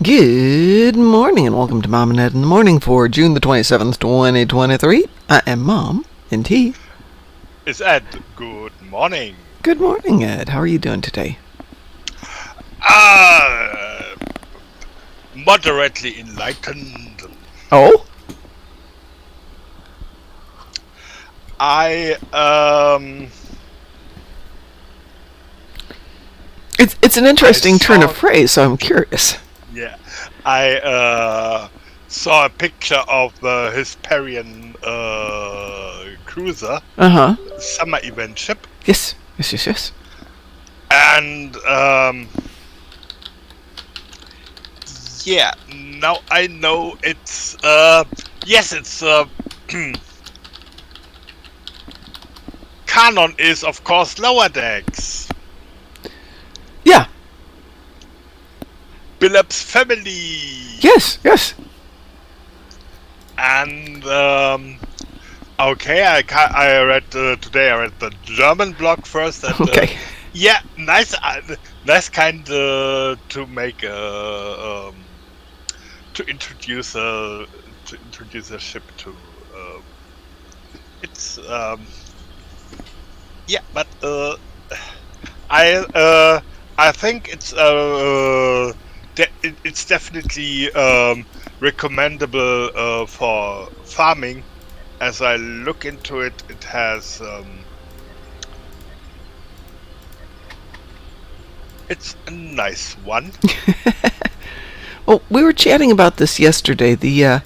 Good morning and welcome to Mom and Ed in the Morning for June the 27th, 2023. I am Mom, and he. It's Ed. Good morning. Good morning, Ed. How are you doing today? Moderately enlightened. Oh? It's an interesting turn of phrase, so I'm curious. Yeah. I saw a picture of the Hesperian cruiser. Summer event ship. Yes. And yeah, now I know it's yes, it's canon is of course lower decks. Yeah. Billups family. Yes. And okay, I read today. I read the German blog first. And, Okay. Yeah, nice kind to make to introduce a ship to. It's yeah, but I think it's it's definitely recommendable for farming. As I look into it, it has it's a nice one. Well, we were chatting about this yesterday. The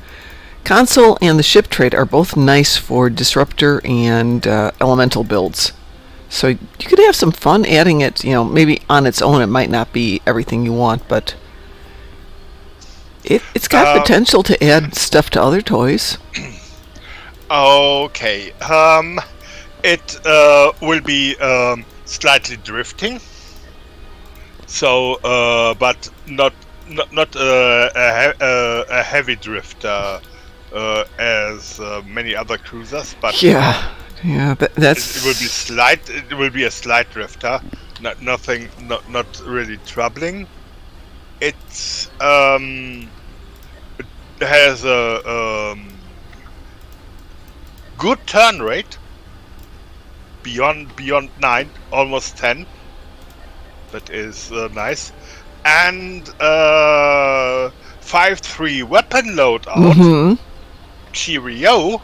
console and the ship trade are both nice for disruptor and elemental builds. So you could have some fun adding it, maybe on its own it might not be everything you want, but it's got potential to add stuff to other toys. Okay. It will be slightly drifting. So, but not a heavy drifter as many other cruisers. But yeah, that's. It will be slight. It will be a slight drifter. Nothing. Not really troubling. It's it has a good turn rate. Beyond 9, almost 10. That is nice. And 5-3 weapon loadout. Cheerio.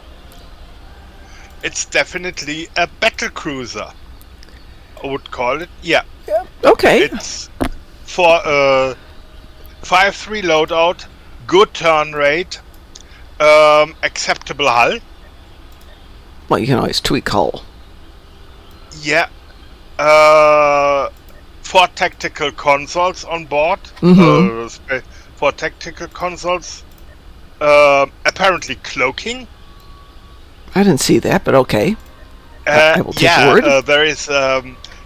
It's definitely a battle cruiser. I would call it. Yeah. Okay. It's for 5-3 loadout, good turn rate, acceptable hull. Well, you can always tweak hull. Yeah. 4 tactical consoles on board. 4 tactical consoles. Apparently cloaking. I didn't see that, but okay. I will take your word. There is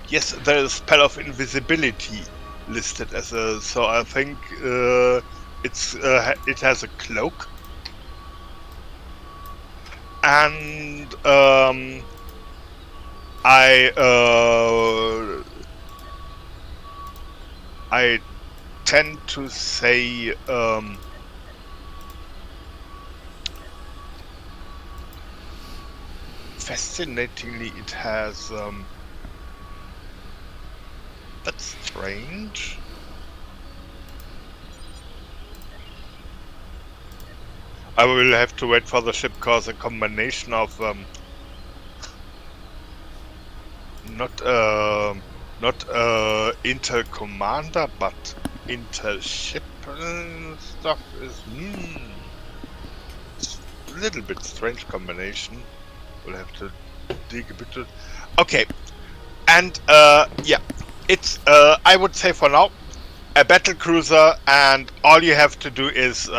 yes, there is spell of invisibility listed as a. So I think it's it has a cloak. And I tend to say fascinatingly it has that's strange. I will have to wait for the ship cause a combination of not Intel Commander, but Intel ship stuff is a little bit strange combination. We'll have to dig a bit. Okay, and yeah, it's I would say for now a battle cruiser, and all you have to do is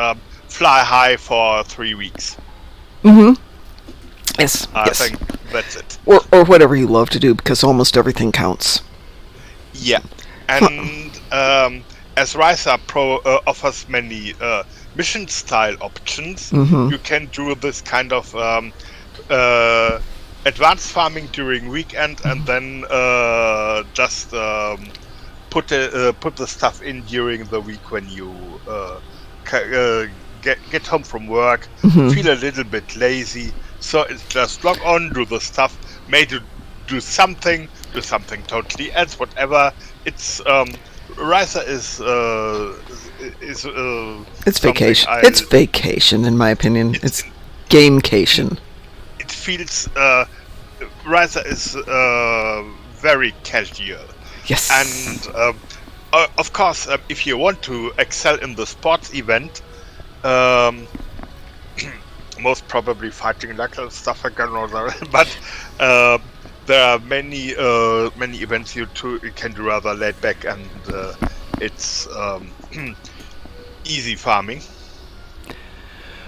fly high for 3 weeks. Yes. I think that's it. Or whatever you love to do, because almost everything counts. Yeah, and as Ryza Pro offers many mission-style options, you can do this kind of advanced farming during weekend, and then just put the stuff in during the week when you get home from work, feel a little bit lazy. So it's just log on, do the stuff, maybe do something totally else, whatever. It's Risa is It's something vacation. It's vacation, in my opinion. It's gamecation. It feels Risa is very casual. Yes. And of course, if you want to excel in the sports event, most probably fighting like stuff again, but there are many events you can do rather laid back, and it's easy farming.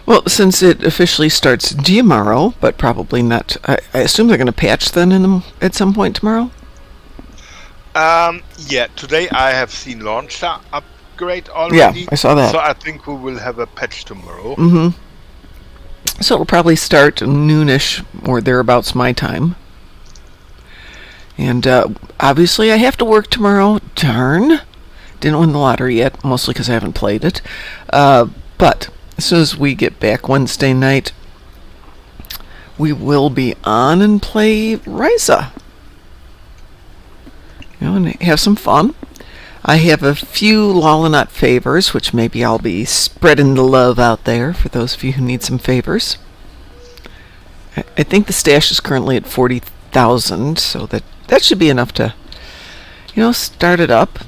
Well, since it officially starts tomorrow, but probably not. I assume they're going to patch then at some point tomorrow. Yeah, today I have seen launcher upgrade already. Yeah, I saw that. So I think we will have a patch tomorrow. Mm-hmm. So it'll probably start noonish or thereabouts my time. And obviously I have to work tomorrow. Darn. Didn't win the lottery yet, mostly because I haven't played it. But as soon as we get back Wednesday night, we will be on and play Risa. And have some fun. I have a few Lolanot favors, which maybe I'll be spreading the love out there for those of you who need some favors. I think the stash is currently at 40,000, so that should be enough to, start it up.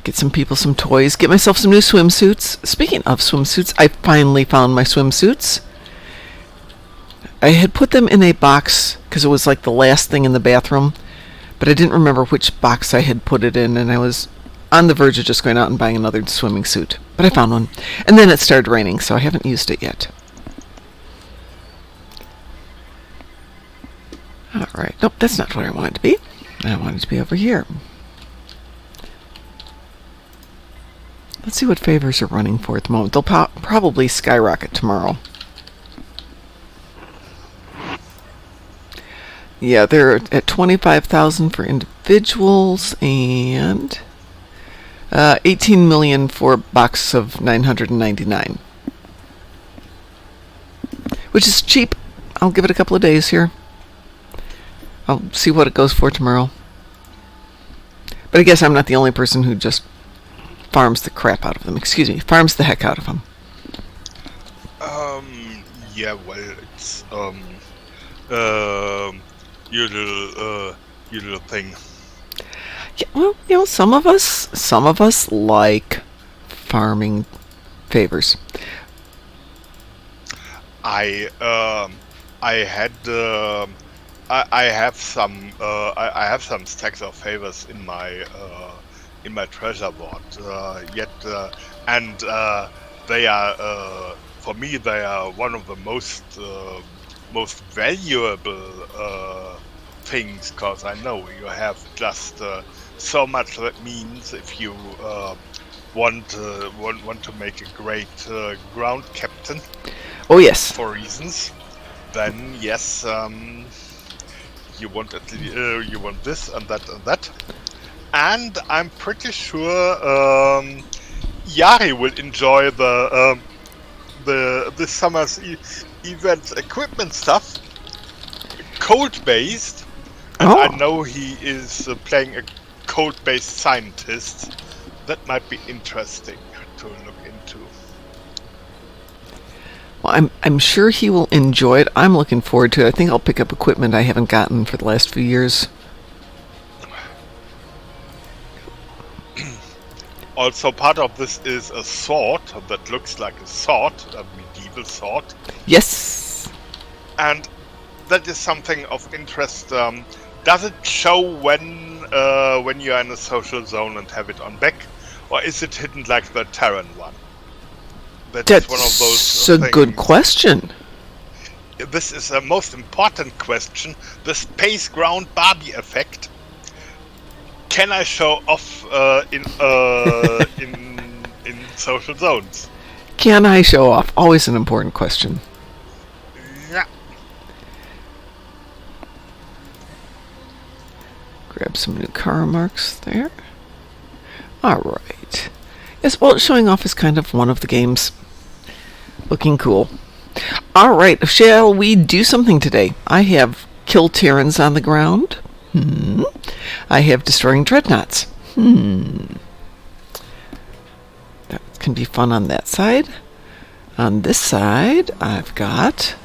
Get some people some toys. Get myself some new swimsuits. Speaking of swimsuits, I finally found my swimsuits. I had put them in a box because it was like the last thing in the bathroom, but I didn't remember which box I had put it in, and I was on the verge of just going out and buying another swimming suit. But I found one. And then it started raining, so I haven't used it yet. Alright. Nope, that's not where I want it to be. I want it to be over here. Let's see what favors are running for at the moment. They'll probably skyrocket tomorrow. Yeah, they're at 25,000 for individuals and 18 million for a box of 999, which is cheap. I'll give it a couple of days here. I'll see what it goes for tomorrow. But I guess I'm not the only person who just farms the crap out of them. Excuse me, farms the heck out of them. Yeah, well, it's your little thing. Yeah, well, some of us like farming favors. I have some stacks of favors in my treasure board and they are for me they are one of the most valuable things, because I know you have just so much that means if you want to make a great ground captain. Oh yes. For reasons, then yes, you want this and that and that, and I'm pretty sure Yari will enjoy the this summer's event equipment stuff, code based, and I know he is playing a code based scientist. That might be interesting to look into. Well, I'm sure he will enjoy it. I'm looking forward to it. I think I'll pick up equipment I haven't gotten for the last few years. Also, part of this is a sword that looks like a sword, a medieval sword. Yes. And that is something of interest. Does it show when you are in a social zone and have it on back, or is it hidden like the Terran one? That's one of those a good question. This is a most important question. The space ground Barbie effect. Can I show off in social zones? Can I show off? Always an important question. Yeah. Grab some new car marks there. Alright. Yes, well, showing off is kind of one of the games. Looking cool. Alright, shall we do something today? I have kill Terrans on the ground. I have destroying dreadnoughts. That can be fun on that side. On this side, I've got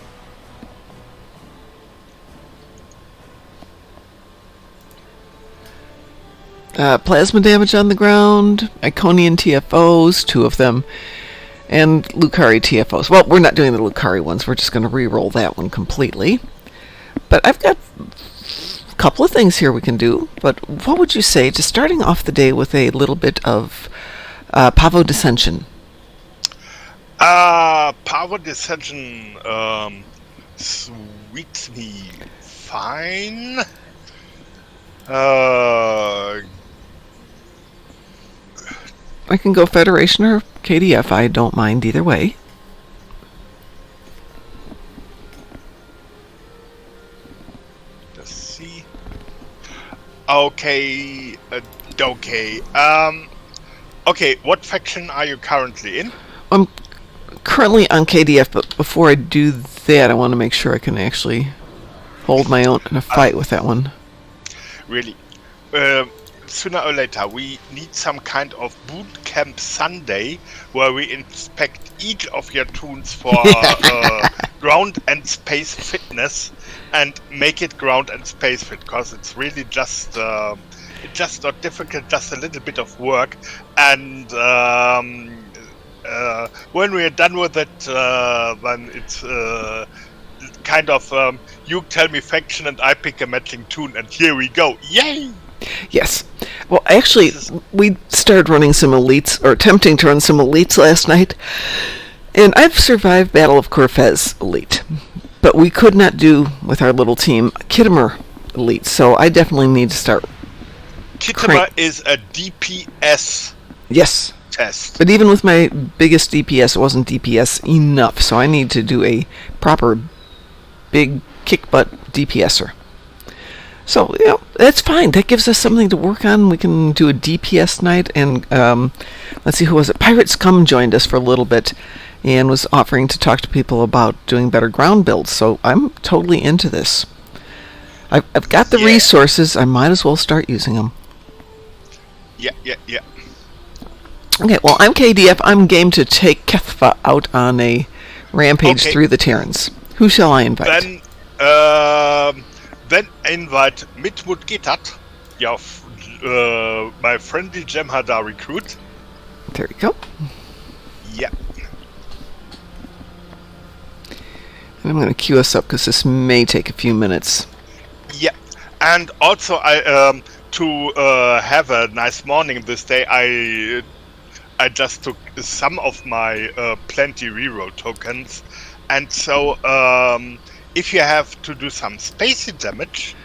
plasma damage on the ground, Iconian TFOs, 2 of them, and Lucari TFOs. Well, we're not doing the Lucari ones. We're just going to re-roll that one completely. But I've got a couple of things here we can do. But what would you say to starting off the day with a little bit of Pavo Dissension? Power Dissension sweets me fine. I can go Federation or KDF. I don't mind either way. Let's see. Okay. Okay. Okay. What faction are you currently in? I'm currently on KDF, but before I do that, I want to make sure I can actually hold my own in a fight with that one. Really? Sooner or later, we need some kind of boot camp Sunday where we inspect each of your tunes for ground and space fitness and make it ground and space fit, because it's really just not difficult, just a little bit of work. And when we're done with it, then it's kind of you tell me faction and I pick a matching tune, and here we go. Yay! Yes. Well, actually, we started running some elites, or attempting to run some elites last night, and I've survived Battle of Corfez elite, but we could not do, with our little team, Kittimer elite, so I definitely need to start. Kittimer is a DPS yes test. But even with my biggest DPS, it wasn't DPS enough, so I need to do a proper big kick-butt DPSer. So, that's fine. That gives us something to work on. We can do a DPS night, and let's see, who was it? Pirates Come joined us for a little bit and was offering to talk to people about doing better ground builds, so I'm totally into this. I've got the resources. I might as well start using them. Yeah. Okay, well, I'm KDF. I'm game to take Kethfa out on a rampage through the Terrans. Who shall I invite? Then invite Mitmut Getat, my friendly Jem'Hadar recruit. There you go. Yeah. And I'm going to queue us up because this may take a few minutes. Yeah, and also I to have a nice morning this day, I just took some of my plenty reroll tokens, and so if you have to do some spacey damage,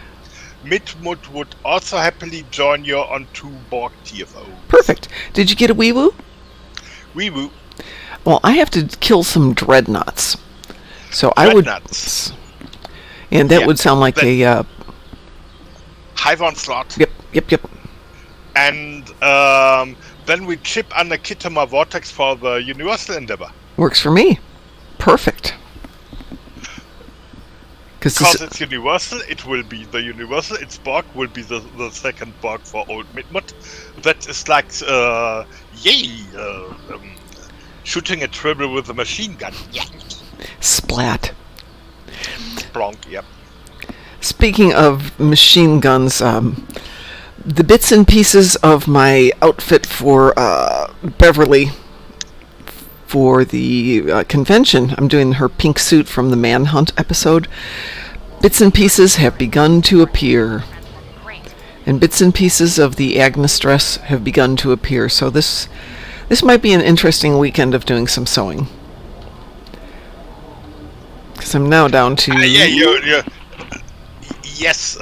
Mitmut would also happily join you on 2 Borg TFO. Perfect. Did you get a wee-woo? Wee-woo. Well, I have to kill some dreadnoughts. So Dreadnoughts. I would... And that would sound like a... Hive Onslaught. Yep. And then we chip under Kittimer Vortex for the Universal Endeavor. Works for me. Perfect. Because it's universal, it will be the universal. Its Borg will be the second Borg for old Mitmut. That is like, shooting a tribble with a machine gun. Yeah. Splat. Bronk, yep. Speaking of machine guns, the bits and pieces of my outfit for Beverly for the convention, I'm doing her pink suit from the Manhunt episode. Bits and pieces have begun to appear. And bits and pieces of the Agnes dress have begun to appear. So this might be an interesting weekend of doing some sewing. Because I'm now down to... Yes,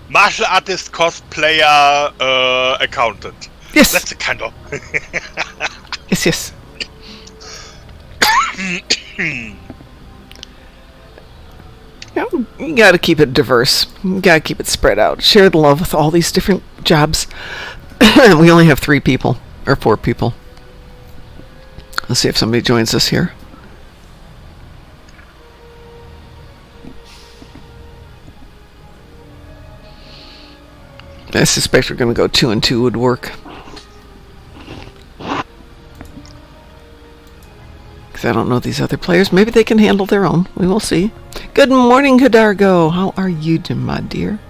martial artist, cosplayer, accountant. Yes. That's a kind of... Yes. You got to keep it diverse. You got to keep it spread out. Share the love with all these different jobs. We only have 3 people or 4 people. Let's see if somebody joins us here. I suspect we're going to go 2 and 2 would work. Because I don't know these other players. Maybe they can handle their own. We will see. Good morning, Kadargo. How are you, my dear?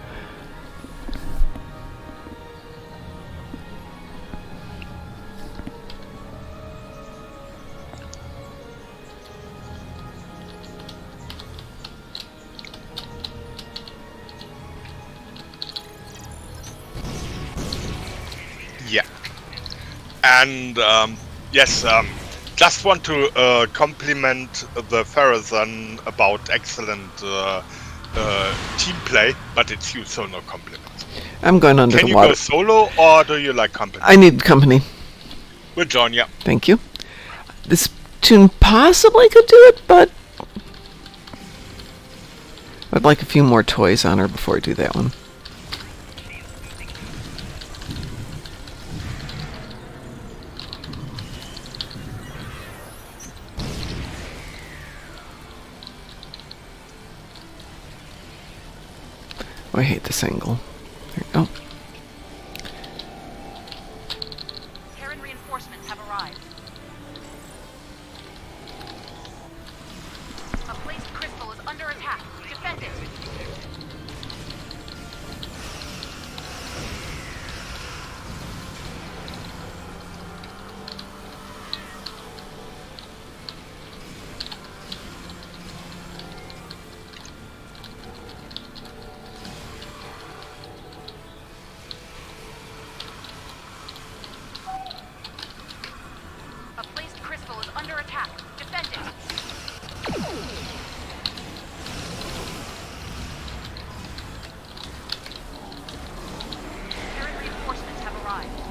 Yeah. And yes, just want to compliment the Farazan about excellent team play, but it's you, so no compliments. I'm going under Can the you water. go solo, or do you like company? I need company. We'll join you. Thank you. This tune possibly could do it, but I'd like a few more toys on her before I do that one. Oh, I hate this angle. There we go. Terran reinforcements have arrived. A placed crystal is under attack. Defend it. A placed crystal is under attack. Defend it. Terran reinforcements have arrived.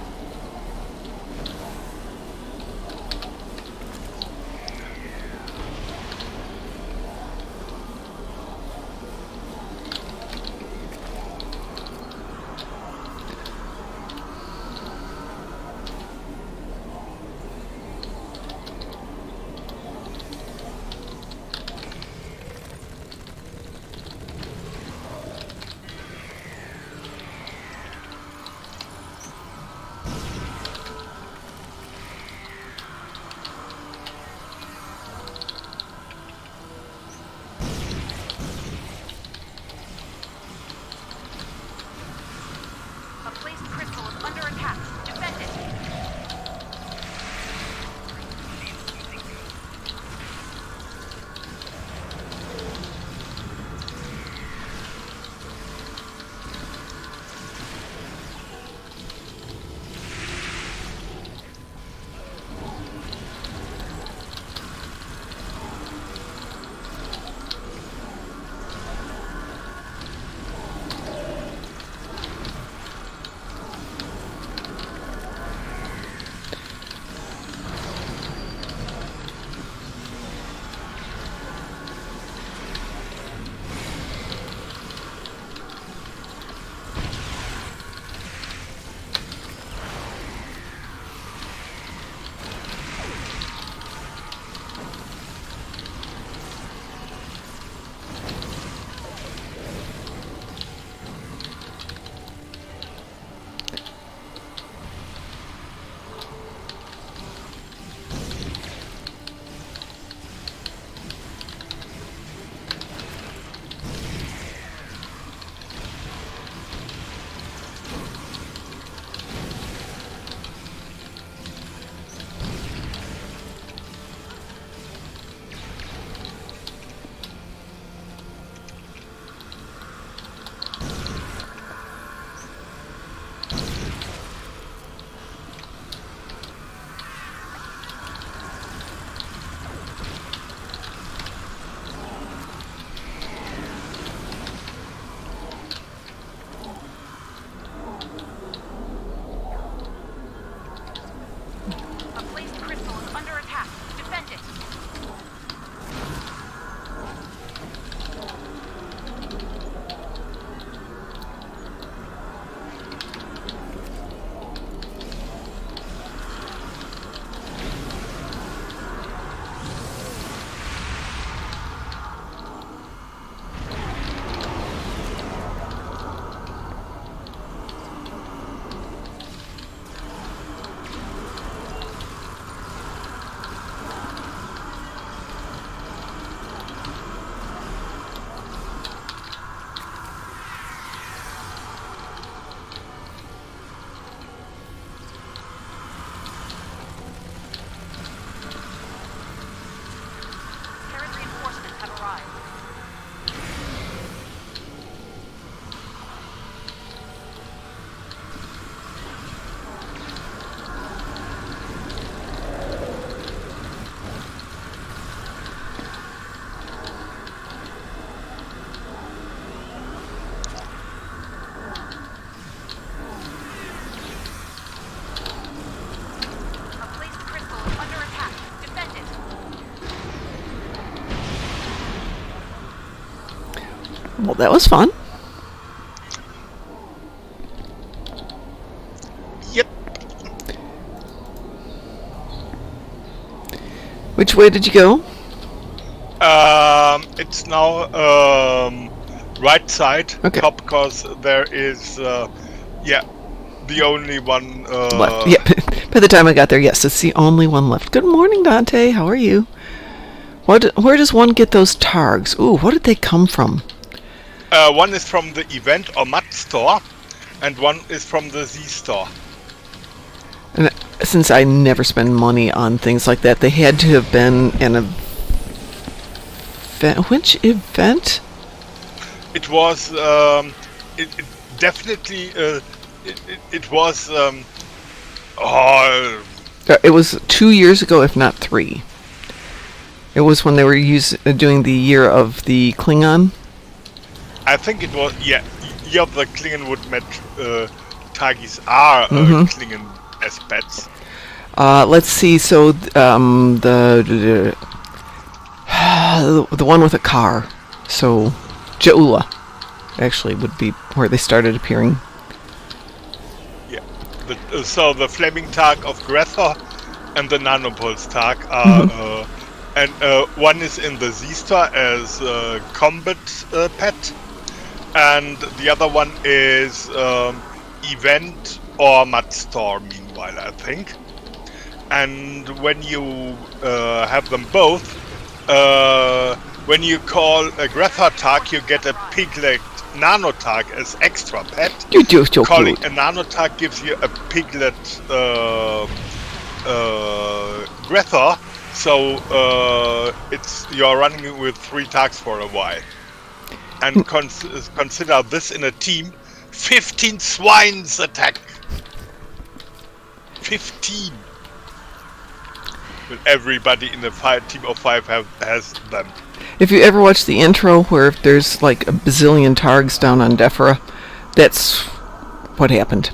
Well, that was fun. Yep. Which way did you go? It's now right side Okay. top because there is the only one Left. Yep. By the time I got there, yes, it's the only one left. Good morning, Dante. How are you? Where does one get those targs? Ooh, what did they come from? One is from the event or MUD store, and one is from the Z store. And since I never spend money on things like that, they had to have been an event. Which event? It was it definitely it was It was 2 years ago, if not 3. It was when they were doing the year of the Klingon. I think it was the Klingon would met Tagis are Klingon as pets. Let's see. So the one with a car. So Jaula actually would be where they started appearing. Yeah. So the flaming tag of Grethor and the nanopulse tag are and one is in the Z Star as combat pet, and the other one is event or MUD store. Meanwhile, I think, and when you have them both, when you call a Grethor tag, you get a piglet nano tag as extra pet. You do so Calling cute. a nano tag gives you a piglet Grethor, so you're running with 3 tags for a while. And consider this in a team: 15 swines attack. 15. When everybody in the team of 5 has them. If you ever watch the intro where there's like a bazillion targs down on Defra, that's what happened.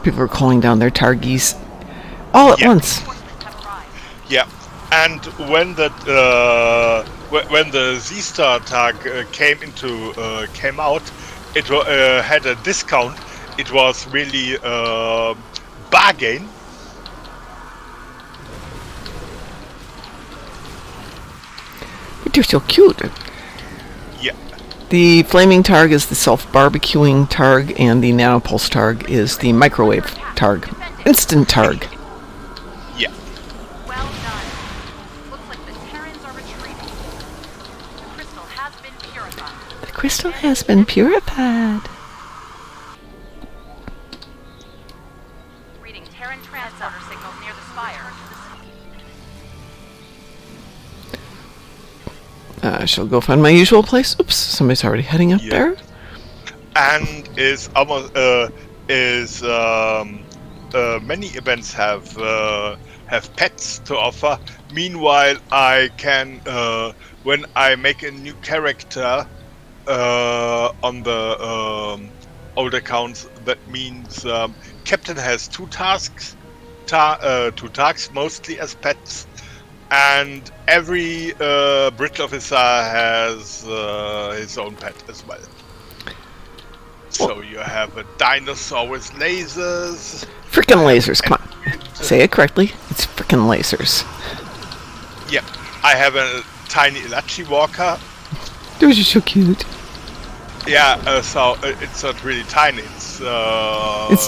People are calling down their targies all at once. Yeah, and when the Z-Star tag came out, it had a discount. It was really bargain. They're so cute. Yeah. The flaming targ is the self-barbecuing targ, and the nanopulse targ is the microwave targ. Instant targ. Yeah. Well done. Looks like the Terrans are retreating. The crystal has been purified. The crystal has been purified. Reading Terran transporter signals near the spire. I shall go find my usual place. Oops, somebody's already heading up there. And is almost many events have pets to offer. Meanwhile, I can when I make a new character on the old accounts, that means Captain has 2 tasks, 2 tasks mostly as pets. And every bridge officer has his own pet as well. So you have a dinosaur with lasers. Frickin' lasers, come on. Say it correctly. It's frickin' lasers. Yeah, I have a tiny Elachi walker. Those are so cute. Yeah, so it's not really tiny. It's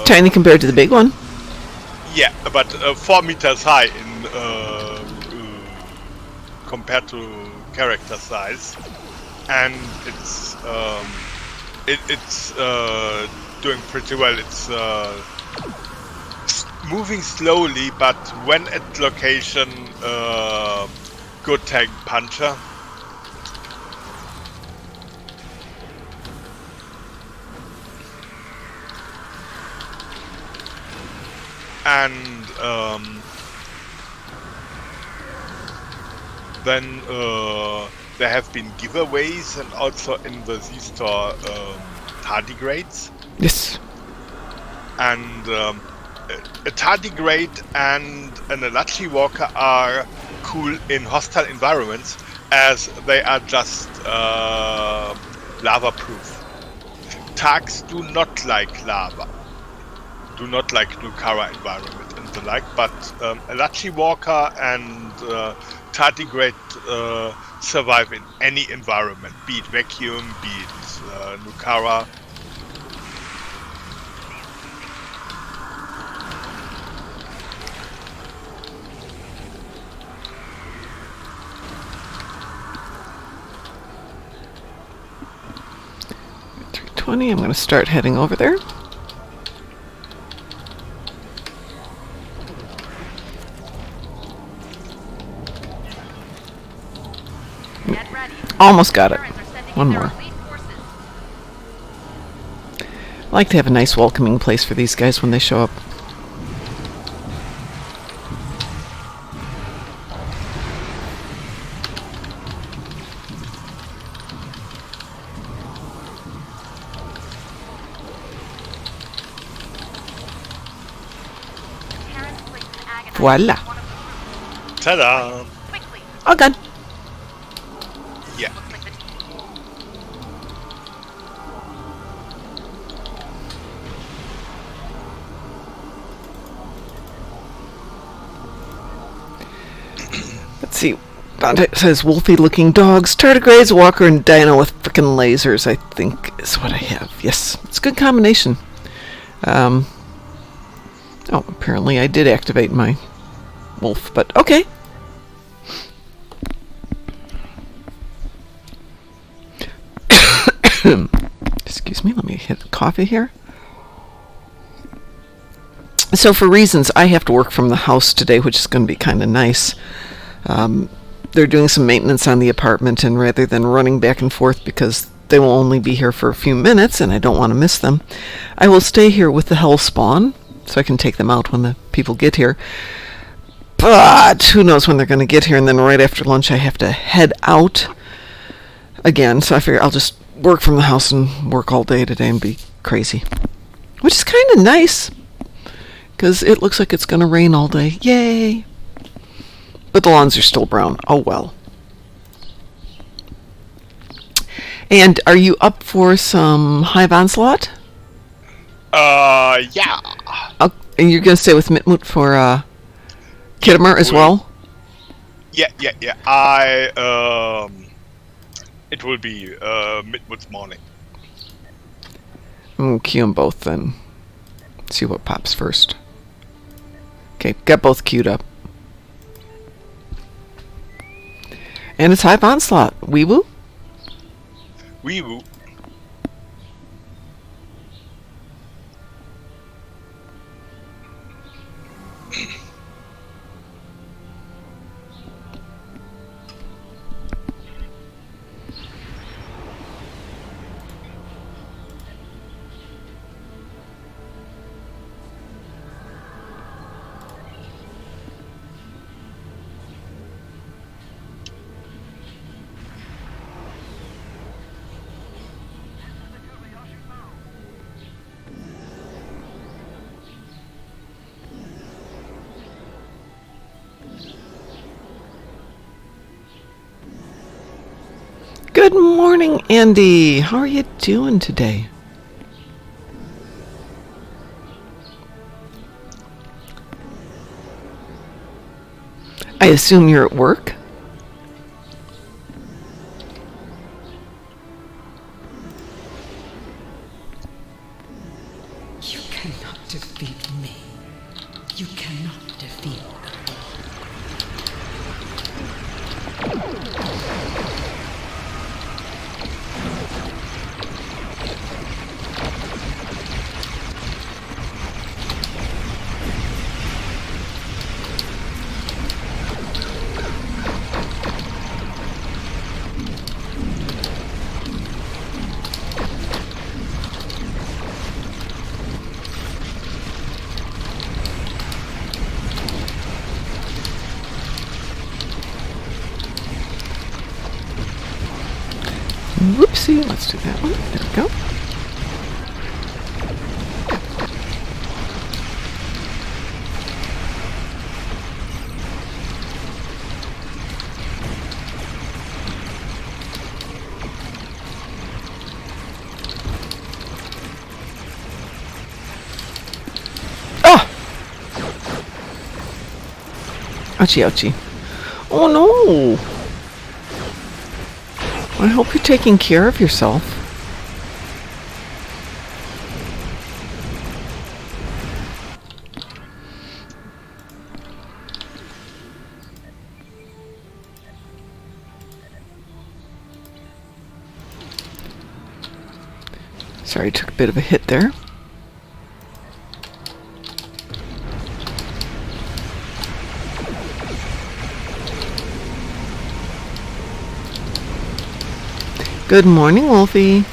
tiny compared to the big one. Yeah, but 4 meters high in compared to character size, and it's doing pretty well. It's moving slowly, but when at location, good tank puncher. And then there have been giveaways, and also in the Z-Store tardigrades. Yes. And a tardigrade and an Elachi walker are cool in hostile environments, as they are just lava-proof. Tarks do not like lava, do not like Nukara environment and the like, but Elachi Walker and Tardigrade survive in any environment, be it vacuum, be it Nukara. I'm going to start heading over there. Get ready. Almost got it. Terrans are sending One in their more. elite forces. I like to have a nice welcoming place for these guys when they show up. Terrans placed an agonizer Voila. on one of the troops. Ta-da! Quickly. All gone. Yeah. Looks like the Let's see. Dante says wolfy looking dogs, tardigrades, walker, and dino with frickin' lasers, I think is what I have. Yes, it's a good combination. Oh, apparently I did activate my wolf, but okay. Excuse me, let me hit coffee here. So for reasons, I have to work from the house today, which is going to be kind of nice. They're doing some maintenance on the apartment, and rather than running back and forth because they will only be here for a few minutes and I don't want to miss them, I will stay here with the Hellspawn so I can take them out when the people get here. But who knows when they're going to get here, and then right after lunch I have to head out again, so I figure I'll just work from the house and work all day today and be crazy. Which is kind of nice, because it looks like it's going to rain all day. Yay! But the lawns are still brown. Oh well. And are you up for some Hive Onslaught? Yeah. Oh, and you're going to stay with Mitmut for Kittimer as well? Yeah. It will be Midwood's morning. I'm going to queue them both then. See what pops first. Okay, got both queued up. And it's Hive Onslaught. Wee woo? Wee woo. Good morning, Andy. How are you doing today? I assume you're at work? You cannot defeat me. You cannot defeat the Whoopsie. Let's do that one. There we go. Ouchie, ouchie. Oh no! I hope you're taking care of yourself. Sorry, I took a bit of a hit there. Good morning, Wolfie.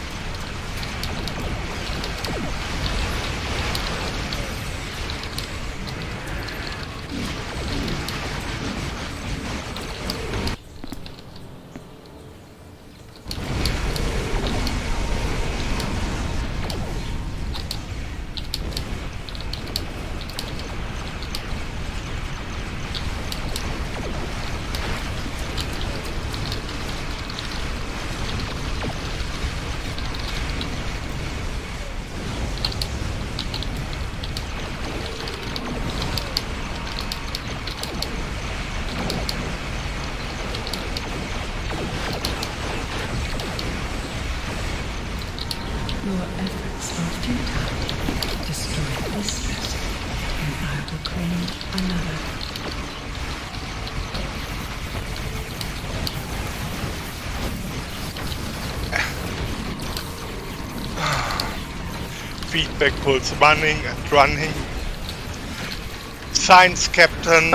Your efforts are futile. Destroy this vessel, and I will claim another. Feedback pulse running and running. Science captain.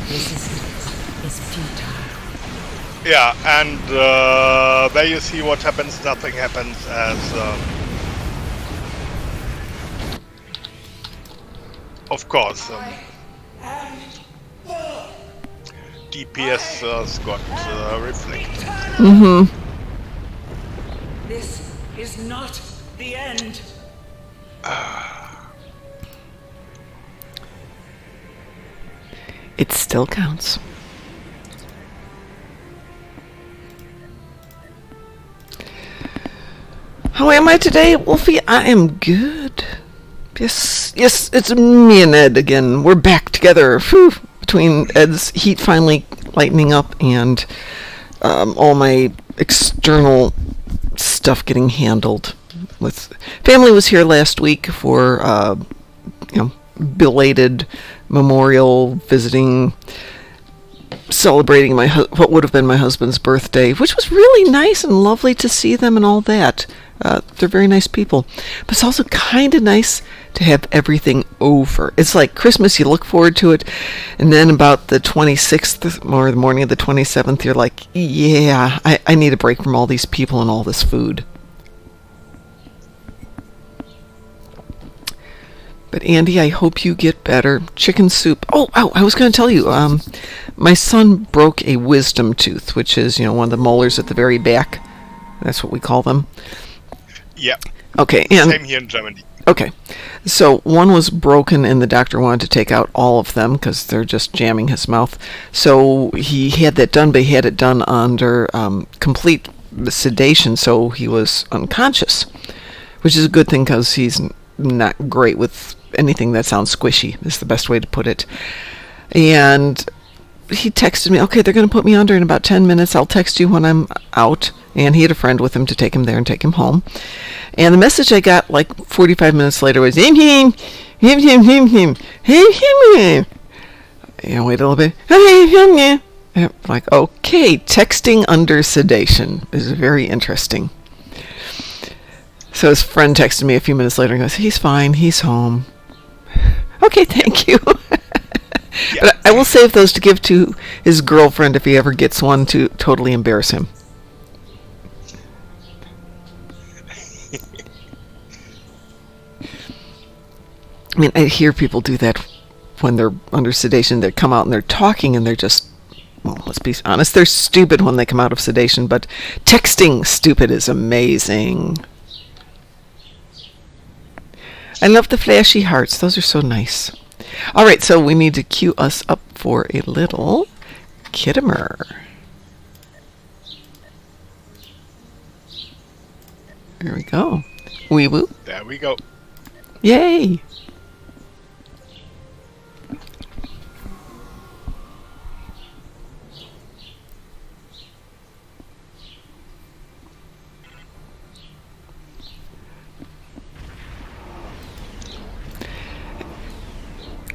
Resistance is futile. Yeah, and there you see what happens. Nothing happens as. Of course. DPS got reflected. Mm-hmm. This is not the end. It still counts. How am I today, Wolfie? I am good. Yes, it's me and Ed again. We're back together. Whew. Between Ed's heat finally lightening up and all my external stuff getting handled. With family was here last week for belated memorial visiting, celebrating what would have been my husband's birthday, which was really nice and lovely to see them and all that. They're very nice people. But it's also kind of nice to have everything over. It's like Christmas, you look forward to it, and then about the 26th or the morning of the 27th, you're like, yeah, I need a break from all these people and all this food. But Andy, I hope you get better. Chicken soup. Oh, I was going to tell you, my son broke a wisdom tooth, which is, one of the molars at the very back. That's what we call them. Yeah. Okay. And same here in Germany. Okay. So one was broken and the doctor wanted to take out all of them because they're just jamming his mouth. So he had that done, but he had it done under complete sedation, so he was unconscious, which is a good thing because he's not great with anything that sounds squishy, is the best way to put it. And he texted me, okay, they're going to put me under in about 10 minutes. I'll text you when I'm out. And he had a friend with him to take him there and take him home. And the message I got like 45 minutes later was, wait a little bit. I'm like, okay, texting under sedation is very interesting. So his friend texted me a few minutes later and goes, he's fine, he's home. Okay, thank you. Yeah. But I will save those to give to his girlfriend if he ever gets one to totally embarrass him. I mean, I hear people do that when they're under sedation. They come out and they're talking and they're just, well, let's be honest, they're stupid when they come out of sedation, but texting stupid is amazing. I love the flashy hearts. Those are so nice. All right, so we need to cue us up for a little Kittimer. There we go. Wee woo. There we go. Yay.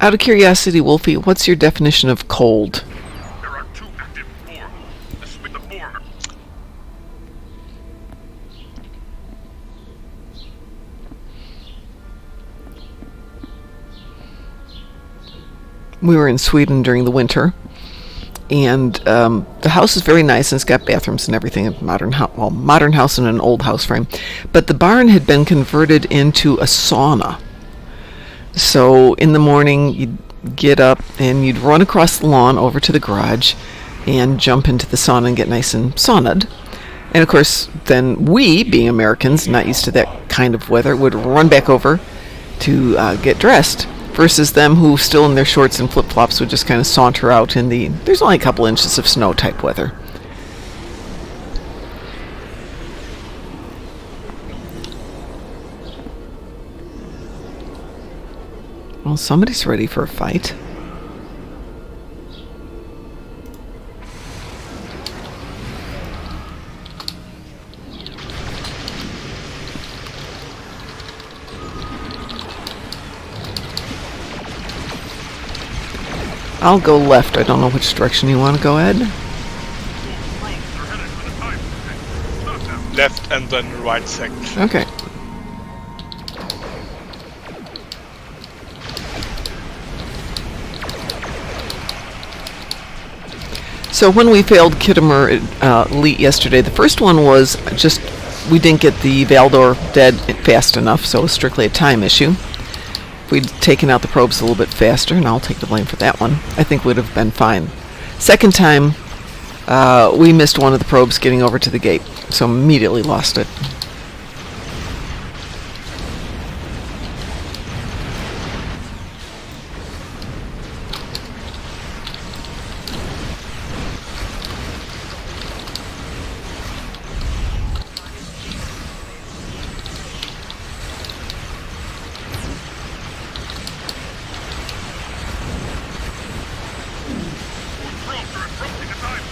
Out of curiosity, Wolfie, what's your definition of cold? There are 2 active forms. This with the former. We were in Sweden during the winter, and the house is very nice, and it's got bathrooms and everything. A modern house and an old house frame, but the barn had been converted into a sauna. So in the morning, you'd get up and you'd run across the lawn over to the garage and jump into the sauna and get nice and saunaed. And of course, then we, being Americans, not used to that kind of weather, would run back over to get dressed. Versus them who, still in their shorts and flip-flops, would just kind of saunter out in there's only a couple inches of snow type weather. Well, somebody's ready for a fight. I'll go left. I don't know which direction you want to go, Ed. They're headed for the time. Stop them. Left and then right second. Okay. So when we failed Kittimer Elite yesterday, the first one was just we didn't get the Valdor dead fast enough, so it was strictly a time issue. If we'd taken out the probes a little bit faster, and I'll take the blame for that one, I think we'd have been fine. Second time, we missed one of the probes getting over to the gate, so immediately lost it. Probes are approaching the time.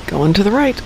Going to the right.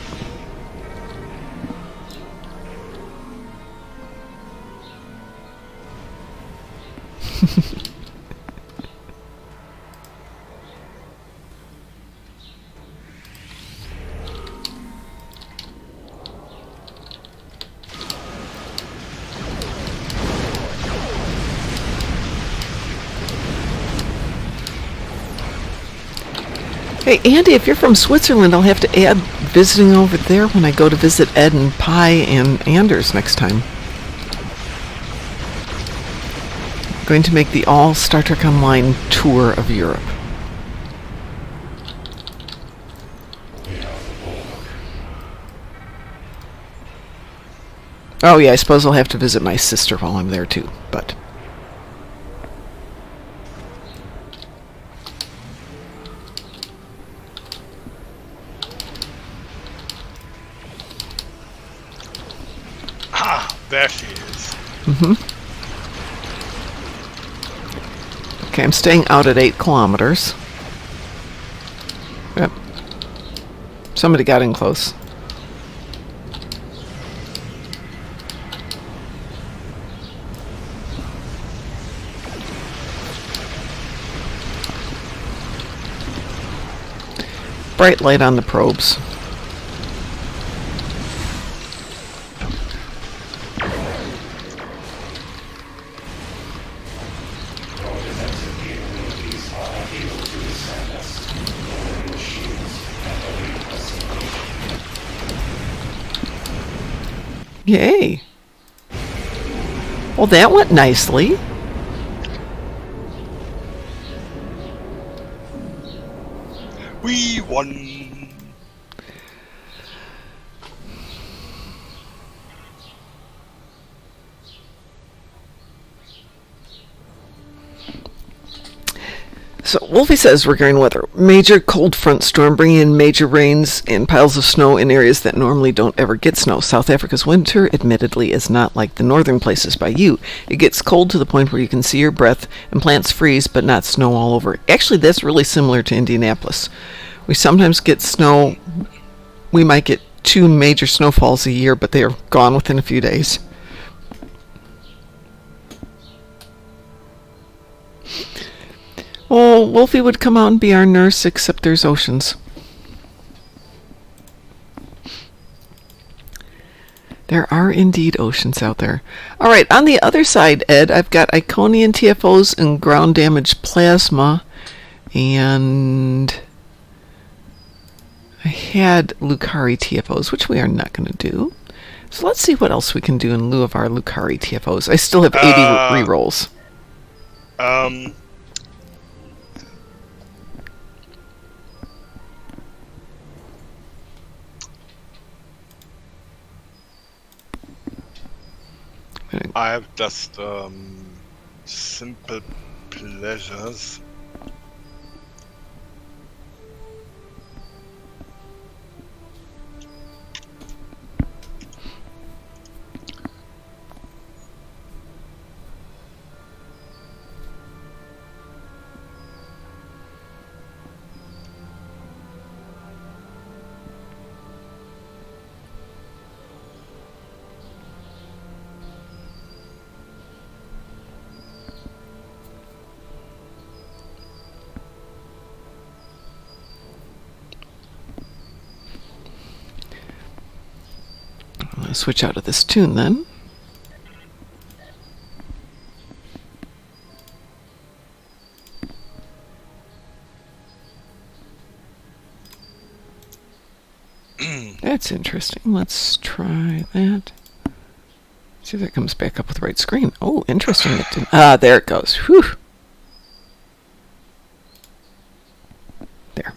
Hey, Andy, if you're from Switzerland, I'll have to add visiting over there when I go to visit Ed and Pi and Anders next time. I'm going to make the all Star Trek Online tour of Europe. Oh yeah, I suppose I'll have to visit my sister while I'm there too, but... Ah, there she is. Okay, I'm staying out at 8 kilometers. Yep. Somebody got in close. Bright light on the probes. Yay. Well, that went nicely. We won. So Wolfie says regarding weather, major cold front storm bringing in major rains and piles of snow in areas that normally don't ever get snow. South Africa's winter, admittedly, is not like the northern places by you. It gets cold to the point where you can see your breath and plants freeze, but not snow all over. Actually, that's really similar to Indianapolis. We sometimes get snow. We might get 2 major snowfalls a year, but they are gone within a few days. Oh, Wolfie would come out and be our nurse, except there's oceans. There are indeed oceans out there. All right, on the other side, Ed, I've got Iconian TFOs and ground damage plasma, and I had Lucari TFOs, which we are not going to do. So let's see what else we can do in lieu of our Lucari TFOs. I still have 80 rerolls. I have just simple pleasures. Switch out of this tune then. That's interesting. Let's try that. See if that comes back up with the right screen. Oh, interesting. It didn't. Ah, there it goes. Whew. There.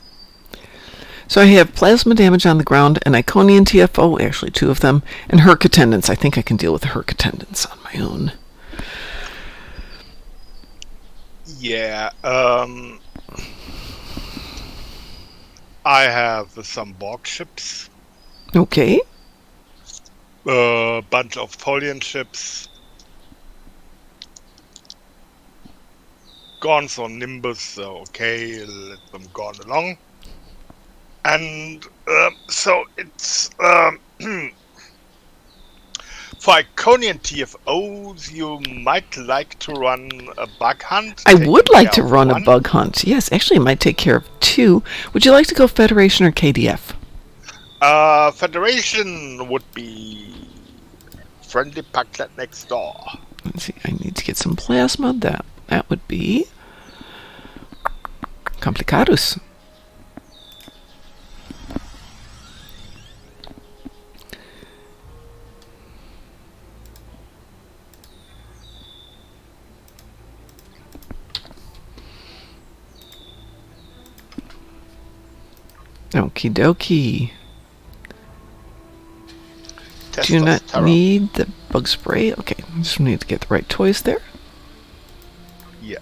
So I have plasma damage on the ground, an Iconian TFO, actually 2 of them, and Herc attendance. I think I can deal with the Herc attendance on my own. Yeah, I have some Borg ships, Okay. a bunch of Tholian ships, Gorns on Nimbus, so okay, let them go on along. And so it's for Iconian TFOs, you might like to run a bug hunt. I would like to taking care of run a 1. bug hunt. Yes, actually, I might take care of 2. Would you like to go Federation or KDF? Federation would be friendly packlet next door. Let's see. I need to get some plasma. That would be complicados. Okie dokie. Do not Testosterone. need the bug spray. Okay, just need to get the right toys there. Yeah.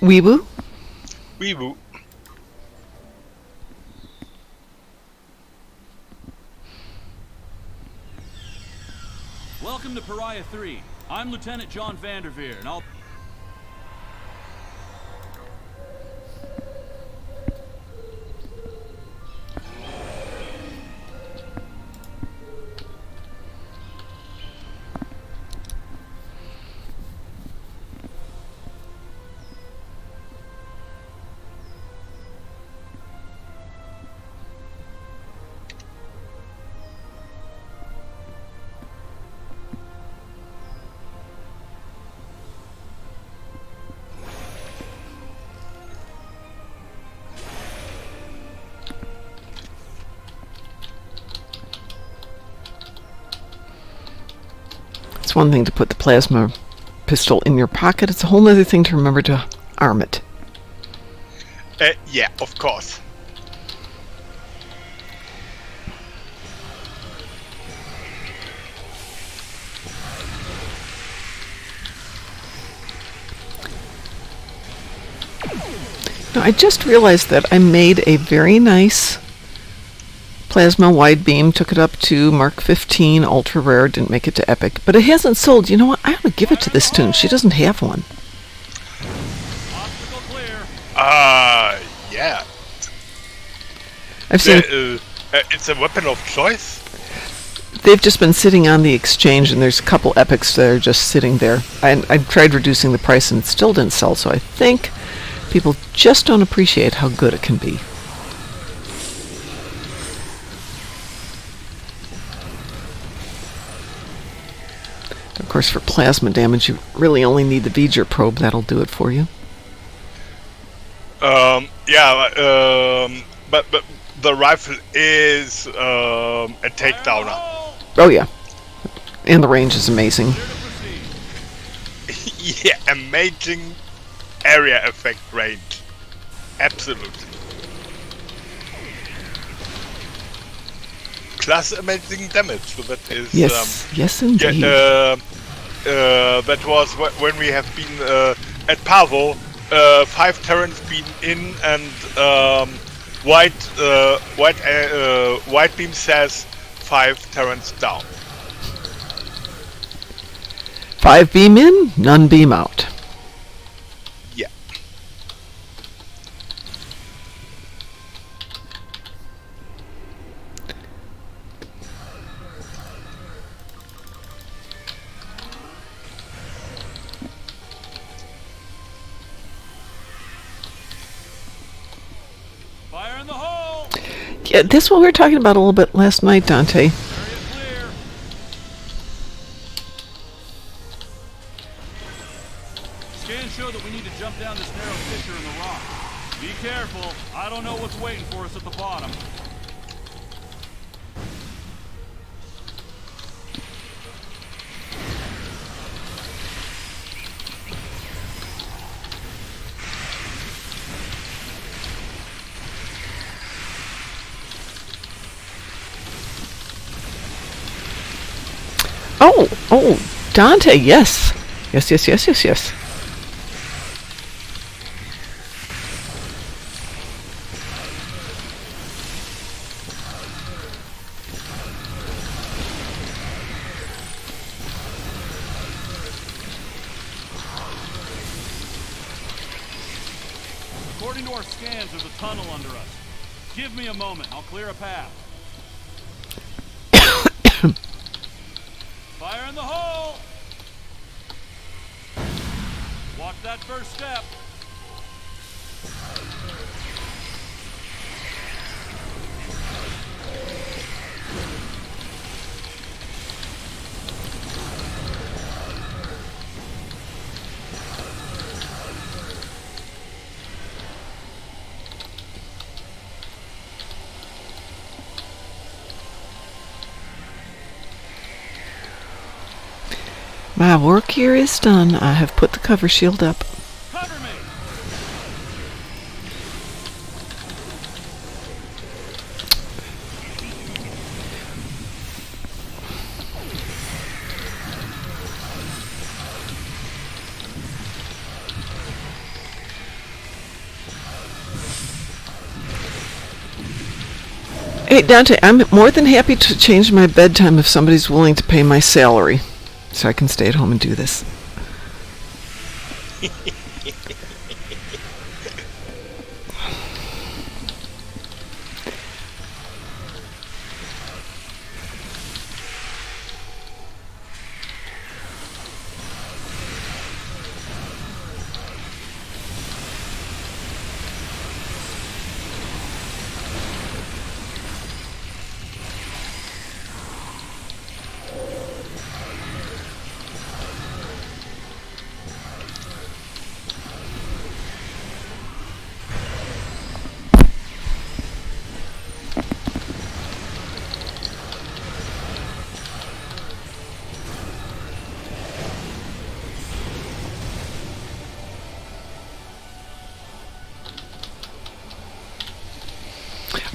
Weeboo. Weeboo. Welcome to Pariah 3. I'm Lieutenant John Vanderveer, and I'll... It's one thing to put the plasma pistol in your pocket. It's a whole other thing to remember to arm it. Yeah, of course. Now, I just realized that I made a very nice plasma wide beam, took it up to Mark 15, ultra rare, didn't make it to epic, but it hasn't sold. You know what? I ought to give it to this tune. She doesn't have one. Obstacle clear. Yeah. I've seen It's a weapon of choice. they've just been sitting on the exchange, and there's a couple epics that are just sitting there. I tried reducing the price, and it still didn't sell. So I think people just don't appreciate how good it can be. Of course, for plasma damage, you really only need the V'ger probe. That'll do it for you. But the rifle is a takedowner. Oh yeah, and the range is amazing. Clear to proceed. Yeah, amazing area effect range. Absolutely. Plus amazing damage. So that is Yes, yes indeed. that was when we have been at Pavo. 5 Terrans been in, and White Beam says 5 Terrans down. 5 beam in, none beam out. Yeah. Fire in the hole. Yeah, this is what we were talking about a little bit last night, Dante. Area clear. Scans show that we need to jump down this narrow fissure in the rock. Be careful. I don't know what's waiting for us at the bottom. Oh, Dante, yes. Yes. According to our scans, there's a tunnel under us. Give me a moment. I'll clear a path. Fire in the hole! Watch that first step. My work here is done. I have put the cover shield up. Cover me! Hey, Dante, I'm more than happy to change my bedtime if somebody's willing to pay my salary, so I can stay at home and do this.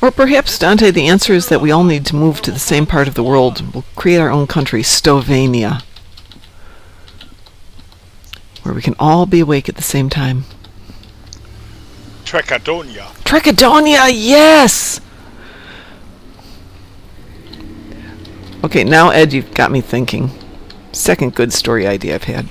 Or perhaps, Dante, the answer is that we all need to move to the same part of the world. We'll create our own country, Stovania, where we can all be awake at the same time. Tracadonia. Tricadonia, yes! Okay, now, Ed, you've got me thinking. Second good story idea I've had.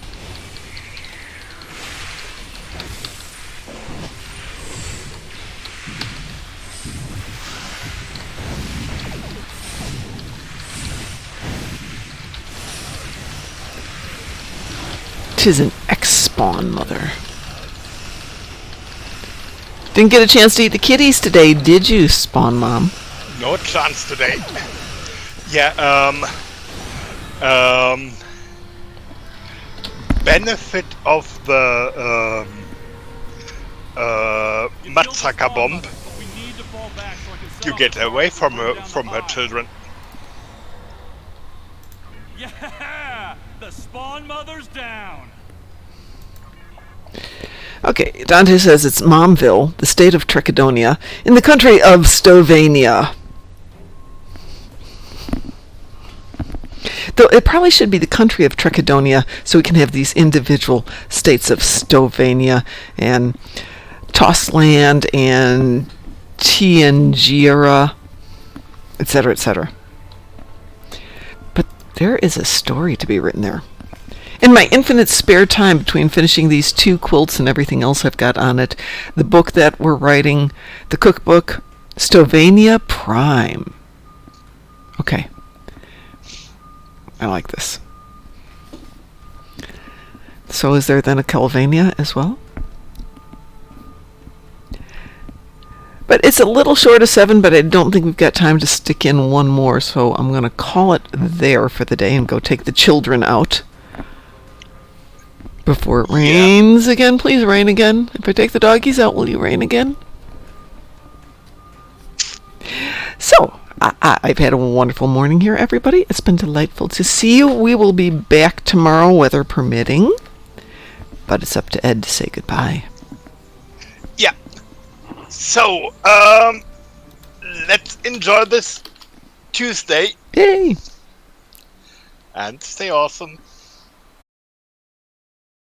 Tis an ex-spawn, mother. Didn't get a chance to eat the kitties today, did you, Spawn Mom? No chance today. Yeah, benefit of the Matzaka bomb. You get away from her children. Yeah! The spawn mother's down! Okay, Dante says it's Momville, the state of Tricadonia, in the country of Stovania. Though it probably should be the country of Tricadonia, so we can have these individual states of Stovania and Tossland and Tiangira, etc., etc. But there is a story to be written there. In my infinite spare time between finishing these 2 quilts and everything else I've got on it, the book that we're writing, the cookbook, Stovania Prime. Okay. I like this. So is there then a Calvania as well? But it's a little short of 7, but I don't think we've got time to stick in one more, so I'm going to call it there for the day and go take the children out. Before it rains again, please rain again. If I take the doggies out, will you rain again? So, I've had a wonderful morning here, everybody. It's been delightful to see you. We will be back tomorrow, weather permitting. But it's up to Ed to say goodbye. Yeah. So, let's enjoy this Tuesday. Yay! And stay awesome.